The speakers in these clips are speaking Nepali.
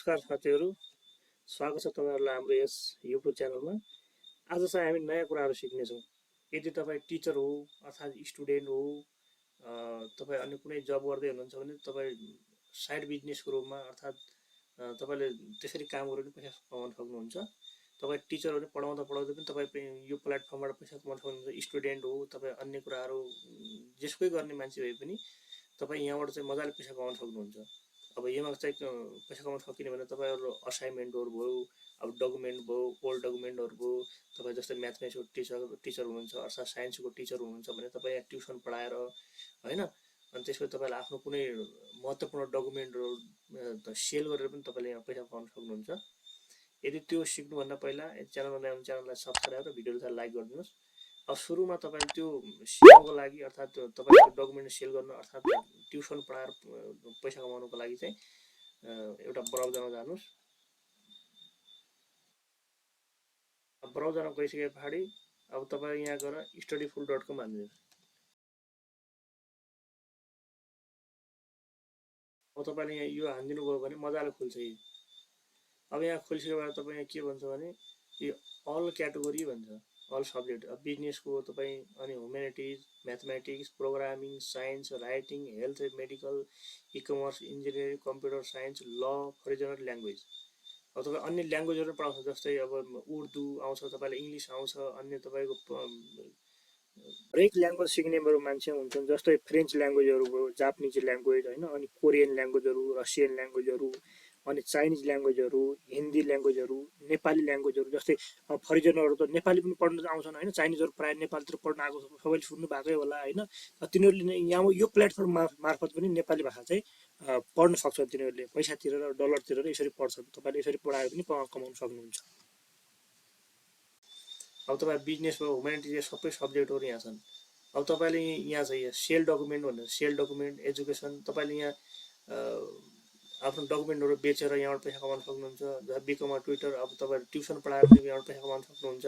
नमस्कार साथीहरू, स्वागत छ तपाईहरुलाई हाम्रो यस युट्युब च्यानलमा। आज चाहिँ हामी नयाँ कुराहरू सिक्नेछौँ। यदि तपाईँ टिचर हो अर्थात् स्टुडेन्ट हो, तपाईँ अन्य कुनै जब गर्दै हुनुहुन्छ भने तपाईँ साइड बिजनेसको रूपमा अर्थात् तपाईले त्यसरी काम गरेर पैसा कमाउन सक्नुहुन्छ। तपाईँ टिचर हो भने पढाउँदा पढाउँदै पनि तपाईँ यो प्लेटफर्मबाट पैसा कमाउन सक्नुहुन्छ। स्टुडेन्ट हो, तपाईँ अन्य कुराहरू जेसुकै गर्ने मान्छे भए पनि तपाईँ यहाँबाट चाहिँ मजाले पैसा कमाउन सक्नुहुन्छ। अब यसमा चाहिँ पैसा कमाउन सकिने भने तपाईँहरू असाइनमेन्टहरू भयो, अब डकुमेन्ट भयो, ओल्ड डकुमेन्टहरू भयो। तपाईँ जस्तै म्याथमेटिक्सको टिचर हुनुहुन्छ अर्थात् साइन्सको टिचर हुनुहुन्छ भने तपाईँ यहाँ ट्युसन पढाएर होइन, अनि त्यसपछि तपाईँले आफ्नो कुनै महत्त्वपूर्ण डकुमेन्टहरू सेल गरेर पनि तपाईँले यहाँ पैसा कमाउन सक्नुहुन्छ। यदि त्यो सिक्नुभन्दा पहिला च्यानलमा नयाँ च्यानललाई सब्सक्राइब र भिडियोलाई लाइक गरिदिनुहोस्। अब सुरुमा तपाईँले त्यो सिक्नको लागि अर्थात् तपाईँको डकुमेन्ट सेल गर्न अर्थात् ट्युसन पढाएर पैसा कमाउनको लागि चाहिँ एउटा ब्राउजरमा जानुहोस्। ब्राउजरमा गइसके पछाडि अब तपाईँ यहाँ गएर studypool.com हाल्नुहोस्। अब तपाईँले यहाँ यो हानिदिनु भयो भने मजाले खुल्छ। अब यहाँ खोलिसकेपछि तपाईँ यहाँ के भन्छ भने यो अल क्याटेगोरी भन्छ, अल सब्जेक्ट। अब बिजनेसको तपाईँ अनि humanities, mathematics, programming, science, writing, health, medical, e-commerce, engineering, computer science, ल, फरेनर ल्याङ्ग्वेज। अब तपाईँ अन्य ल्याङ्ग्वेजहरू पढाउँछ, जस्तै अब उर्दू आउँछ, तपाईँलाई इङ्ग्लिस आउँछ, अन्य तपाईँको हरेक ल्याङ्ग्वेज सिक्ने मान्छे हुन्छन्। जस्तै फ्रेन्च ल्याङ्ग्वेजहरू भयो, जापानिज ल्याङ्ग्वेज होइन, अनि कोरियन ल्याङ्ग्वेजहरू, रसियन ल्याङ्ग्वेजहरू, अनि चाइनिज ल्याङ्ग्वेजहरू, हिन्दी ल्याङ्ग्वेजहरू, नेपाली ल्याङ्ग्वेजहरू। जस्तै फरिजनहरू त नेपाली पनि पढ्न आउँछन् होइन, चाइनिजहरू प्रायः नेपालतिर पढ्न आएको सबैले सुन्नु भएकै होला होइन। तिनीहरूले यहाँ यो प्लेटफर्म मार्फत पनि नेपाली भाषा चाहिँ पढ्न सक्छन्। तिनीहरूले पैसा तिरेर डलर तिरेर यसरी पढ्छन्। तपाईँले यसरी पढाएर पनि कमाउन सक्नुहुन्छ। अब तपाईँ बिजनेस भयो, ह्युमेनिटिज, सबै सब्जेक्टहरू यहाँ छन्। अब तपाईँले यहाँ चाहिँ सेल डकुमेन्ट भनेर सेल डकुमेन्ट, एजुकेसन, तपाईँले यहाँ आफ्नो डकुमेन्टहरू बेचेर यहाँबाट पैसा कमाउन सक्नुहुन्छ। बिकमा ट्युटर, अब तपाईँहरू ट्युसन पढाएर पनि यहाँबाट पैसा कमाउन सक्नुहुन्छ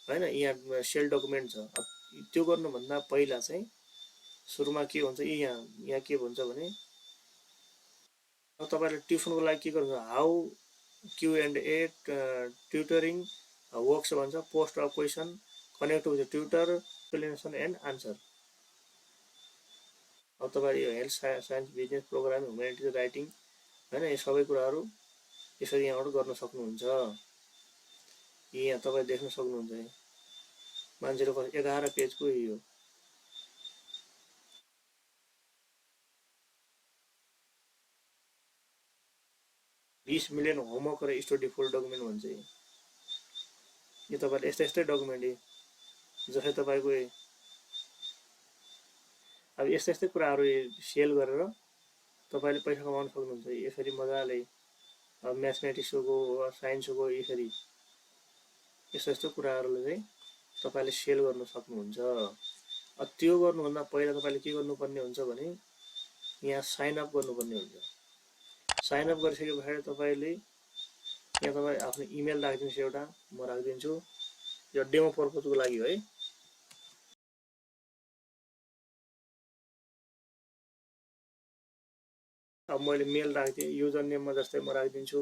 होइन। यहाँ सेल डकुमेन्ट छ। अब त्यो गर्नुभन्दा पहिला चाहिँ सुरुमा के हुन्छ, यहाँ के भन्छ भने अब तपाईँले ट्युसनको लागि के गर्नुहुन्छ, हाउ Q&A ट्युटरिङ वर्क्स भन्छ, post of question, connect with tutor, explanation and answer. अब तपाईँले यो health, science, business, programming, humanities, writing होइन, यो सबै कुराहरू यसरी यहाँबाट गर्न सक्नुहुन्छ। यहाँ तपाईँ देख्न सक्नुहुन्छ मान्छेले 11 पेजको यो 20 मिलियन होमवर्क र स्टडी फुल डकुमेन्ट भन्छ। यो तपाईँले यस्तै डकुमेन्ट जस्तै तपाईँको अब यस्तै कुराहरू सेल गरेर तपाईँले पैसा कमाउन सक्नुहुन्छ यसरी मजाले। अब म्याथमेटिक्सको, साइन्सको, यसरी यस्तो कुराहरूले चाहिँ तपाईँले सेल गर्न सक्नुहुन्छ। त्यो गर्नुभन्दा पहिला तपाईँले के गर्नुपर्ने हुन्छ भने यहाँ साइन अप गर्नुपर्ने हुन्छ। साइन अप गरिसके पछाडि तपाईँले यहाँ तपाईँ आफ्नो इमेल राखिदिनुहोस्। एउटा म राखिदिन्छु, यो डेमो पर्पजको लागि है। अब मैले मेल राखिदिएँ, युजर नेममा जस्तै म राखिदिन्छु।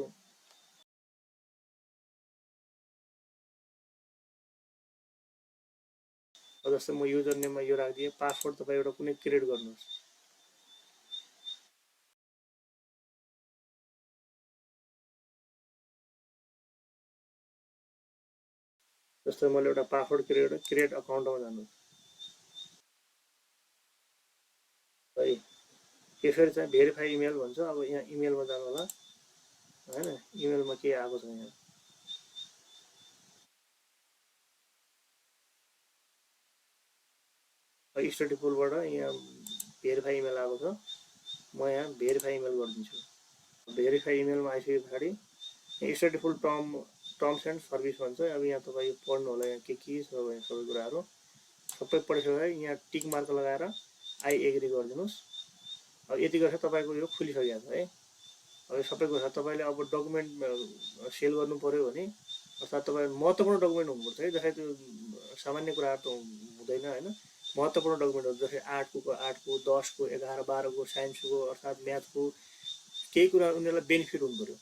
जस्तै म युजर नेममा यो राखिदिएँ। पासवर्ड तपाईँ एउटा कुनै क्रिएट गर्नुहोस्। जस्तै मैले एउटा पासवर्ड क्रिएट अकाउन्टमा जानु है। यसरी चाहिँ भेरिफाई इमेल भन्छ। अब यहाँ इमेलमा जानु होला होइन। इमेलमा के आएको छ, यहाँ स्टडी पुलबाट यहाँ भेरिफाई इमेल आएको छ। म यहाँ भेरिफाई इमेल गरिदिन्छु। भेरिफाई इमेलमा आइसके पछाडि Studypool terms and service भन्छ। अब यहाँ तपाईँ पढ्नु होला, यहाँ के छ सबै कुराहरू सबै पढिसकेर यहाँ टिक मार्क लगाएर आई एग्री गरिदिनुहोस्। अब यति गरेर तपाईँको यो खुलिसकेको छ है। अब यो सबै कुरा तपाईँले अब डकुमेन्ट सेल गर्नु पर्यो भने अर्थात् तपाईँ महत्त्वपूर्ण डकुमेन्ट हुनुपर्छ है। जस्तै त्यो सामान्य कुराहरू त हुँदैन होइन। महत्त्वपूर्ण डकुमेन्टहरू जस्तै 8को, 10को, 11, 12को, साइन्सको अर्थात् म्याथको केही कुरा उनीहरूलाई बेनिफिट हुनु पर्यो।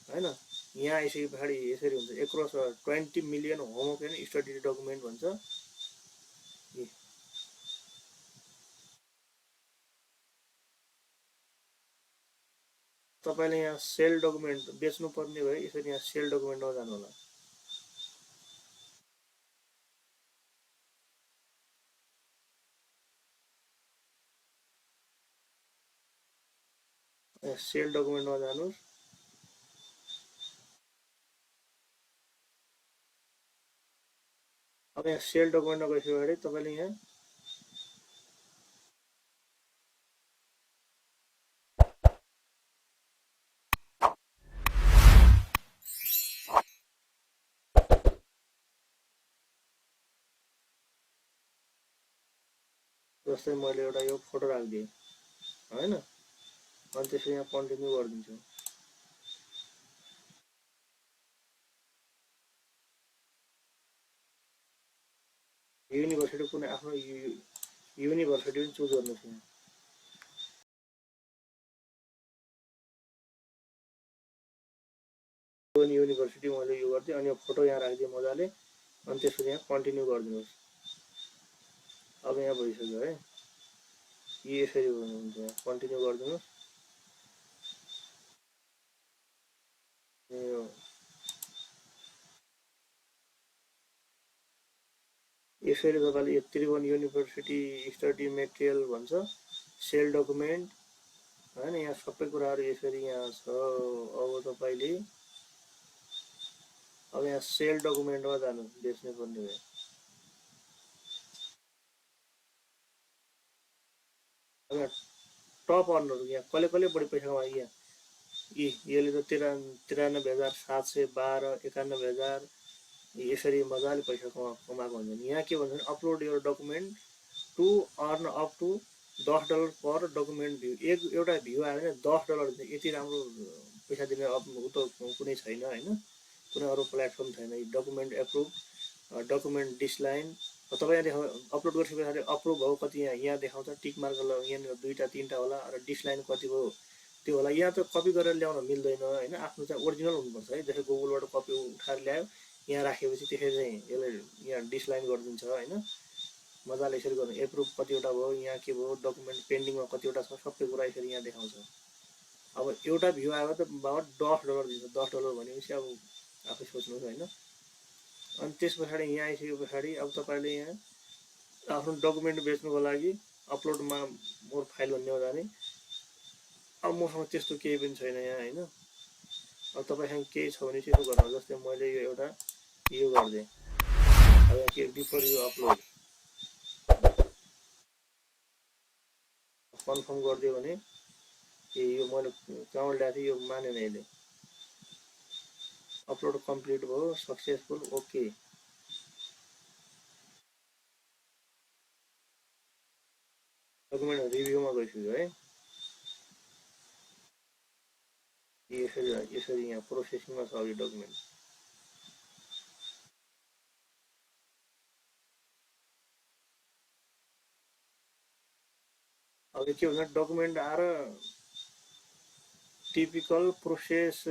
होइन। यहाँ आइसके पछाडि यसरी हुन्छ across 20 million homework and study document भन्छ। तपाईँले यहाँ सेल डकुमेन्ट बेच्नुपर्ने भए यसरी यहाँ सेल डकुमेन्टमा जानु होला। सेल डकुमेन्टमा जानुहोस्। अब यहाँ सेल डकुमेन्टमा गइसके पछाडि तपाईँले यहाँ जस्तै मैले एउटा यो फोटो राखिदिएँ होइन, अनि त्यसपछि यहाँ कन्टिन्यू गरिदिन्छु। युनिभर्सिटी कुनै आफ्नो युनिभर्सिटी पनि चुज गर्नुहोस्। यहाँ युनिभर्सिटी मैले यो गरिदिएँ अनि यो फोटो यहाँ राखिदिएँ मजाले, अनि त्यसपछि यहाँ कन्टिन्यू गरिदिनुहोस्। अब यहाँ भइसक्यो है, यसरी हुन्छ, यहाँ कन्टिन्यू गरिदिनुहोस्। यसरी तपाईँले यो त्रिभुवन युनिभर्सिटी स्टडी मेटेरियल भन्छ, सेल डकुमेन्ट होइन, यहाँ सबै कुराहरू यसरी यहाँ छ। अब तपाईँले अब यहाँ सेल डकुमेन्टमा जानु बेच्नु पर्ने भयो। अब यहाँ टप अर्नर यहाँ कसले कसले बढी पैसा कमायो, यहाँ यसले त 93,712 91,000 यसरी मजाले पैसा कमाएको हुन्छ। यहाँ के भन्छ भने upload your document to earn up to $10 per document view. एउटा भ्यू आयो भने $10 दिन्छ। यति राम्रो पैसा दिने कुनै छैन होइन, कुनै अरू प्लेटफर्म छैन। डकुमेन्ट एप्रुभ, डकुमेन्ट डिसलाइन तपाईँ यहाँ अपलोड गरिसके पछाडि अप्रुभ भयो कति यहाँ देखाउँछ, टिक मार्क यहाँ 2टा 3टा होला, र डिसलाइन कति भयो त्यो होला। यहाँ त कपी गरेर ल्याउन मिल्दैन होइन, आफ्नो चाहिँ ओरिजिनल हुनुपर्छ है। जस्तै गुगलबाट कपी उठाएर ल्यायो यहाँ राखेपछि त्यसरी चाहिँ यसले यहाँ डिसलाइन गरिदिन्छ होइन। मजाले यसरी गर्नु, एप्रुभ कतिवटा भयो, यहाँ के भयो, डकुमेन्ट पेन्डिङमा कतिवटा छ, सबै कुरा यसरी यहाँ देखाउँछ। अब एउटा भ्यू आयो त बाबा $10 दिन्छ। $10 भनेपछि अब आफै सोच्नुहोस् होइन। अनि त्यस पछाडि यहाँ आइसके पछाडि अब तपाईँले यहाँ आफ्नो डकुमेन्ट बेच्नुको लागि अपलोडमा मोर फाइल भन्नेमा जाने। अब मसँग त्यस्तो केही पनि छैन यहाँ होइन। अब तपाईँसँग केही छ भने चाहिँ यसो गर्नु, जस्तै मैले यो एउटा यो गरिदिएँ। अब यहाँ के बिफोर यो अपलोड कन्फर्म गरिदियो भने यो मैले कहाँबाट ल्याएको थिएँ यो मानेन यसले। अपलोड कम्प्लिट भयो, सक्सेसफुल, ओके। डकुमेन्ट रिभ्यूमा गइसक्यो है। यसरी यहाँ प्रोसेसिङमा छ यो डकुमेन्ट। अब के भन्छ डकुमेन्ट आएर typical process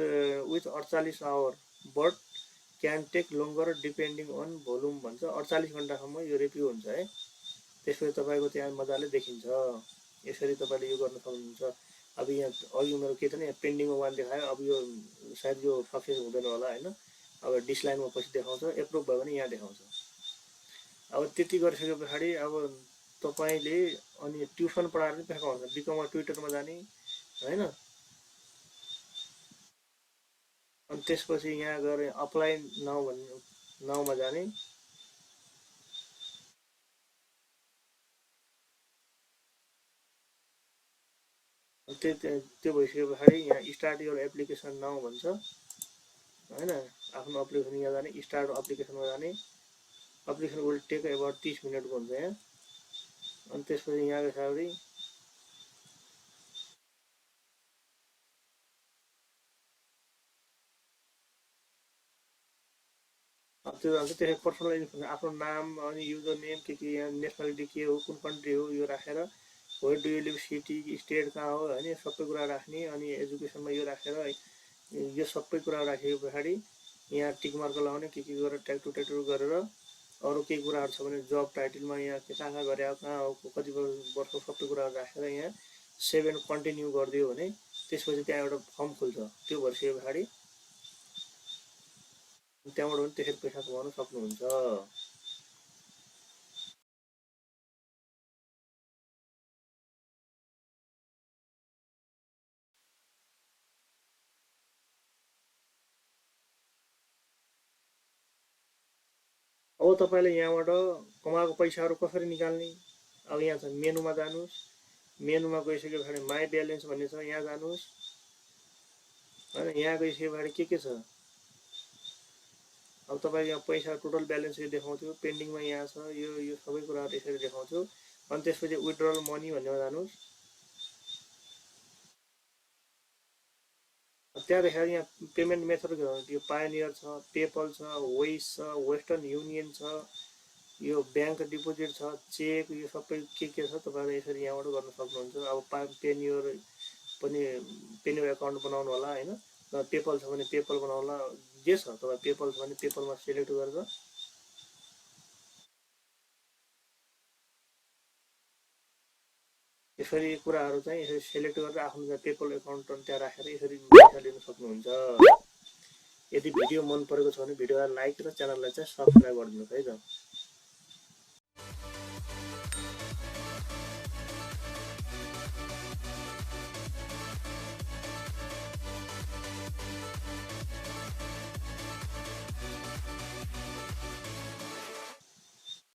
with 48 hour but can take longer depending on volume भन्छ। 48 घन्टासम्म यो रिभ्यू हुन्छ है। त्यसपछि तपाईँको त्यहाँ मजाले देखिन्छ। यसरी तपाईँले यो गर्न सक्नुहुन्छ। अब यहाँ अघि मेरो के थिएन, यहाँ पेन्डिङमा वान देखायो, अब यो सायद यो सक्सेस हुँदैन होला होइन। अब डिसलाइनमा पछि देखाउँछ, एप्रुभ भयो भने यहाँ देखाउँछ। अब त्यति गरिसके पछाडि अब तपाईँले अनि ट्युसन पढाएर पनि पैसा कमाउँछ। बिकममा ट्विटरमा जाने होइन, अनि त्यसपछि यहाँ गएर अप्लाई नाउ भन्ने नाउमा जाने। त्यो भइसके पछाडि यहाँ स्टार्ट योर एप्लिकेसन नाउ भन्छ होइन। आफ्नो एप्लिकेसन यहाँ जाने, स्टार्ट एप्लिकेसनमा जाने। एप्लिकेसन विल टेक एबाउट 30 मिनटको हुन्छ यहाँ। अनि त्यसपछि यहाँ पछाडि त्यो जान्छ। त्यसरी पर्सनल इन्फर्मेसन आफ्नो नाम अनि युजर नेम के यहाँ नेसनालिटी के हो, कुन कन्ट्री हो यो राखेर, where do you live, city state कहाँ हो होइन, सबै कुरा राख्ने। अनि एजुकेसनमा यो राखेर यो सबै कुरा राखेको पछाडि यहाँ टिक मार्क लगाउने के गरेर ट्याक्टु गरेर अरू केही कुराहरू छ भने जब टाइटलमा यहाँ कहाँ गरे कहाँ हो कति वर्ष सबै कुराहरू राखेर यहाँ सेभ एन्ड कन्टिन्यू गरिदियो भने त्यसपछि त्यहाँ एउटा फर्म खुल्छ। त्यो भइसके पछाडि त्यहाँबाट पनि त्यसरी पैसा कमाउन सक्नुहुन्छ। अब तपाईँले यहाँबाट कमाएको पैसाहरू कसरी निकाल्ने? अब यहाँ छ मेनुमा जानुहोस्, मेनुमा गइसके पछाडि माई ब्यालेन्स भन्ने छ, यहाँ जानुहोस् होइन। यहाँ गइसके पछाडि के छ, अब तपाईँ यहाँ पैसा टोटल ब्यालेन्स देखाउँछु, पेन्डिङमा यहाँ छ, यो सबै कुराहरू यसरी देखाउँछु। अनि त्यसपछि विथड्रल मनी भन्नेमा जानुहोस्। त्यहाँ देखाएर यहाँ पेमेन्ट मेथड यो पायोनियर छ, पेपल छ, वेस छ, वेस्टर्न युनियन छ, यो ब्याङ्क डिपोजिट छ, चेक, यो सबै के छ तपाईँले यसरी यहाँबाट गर्न सक्नुहुन्छ। अब पेनियर पनि पेनियर एकाउन्ट बनाउनु होला होइन। पेपल छ भने पेपल बनाउनु होला, जे छ तपाईँ पेपल छ भने पेपलमा सिलेक्ट गरेर यसरी कुराहरू चाहिँ यसरी सिलेक्ट गरेर आफ्नो पेपल एकाउन्ट त्यहाँ राखेर यसरी पैसा लिन सक्नुहुन्छ। यदि भिडियो मन परेको छ भने भिडियोलाई लाइक र च्यानललाई चाहिँ सब्सक्राइब गरिदिनुहोस् है त।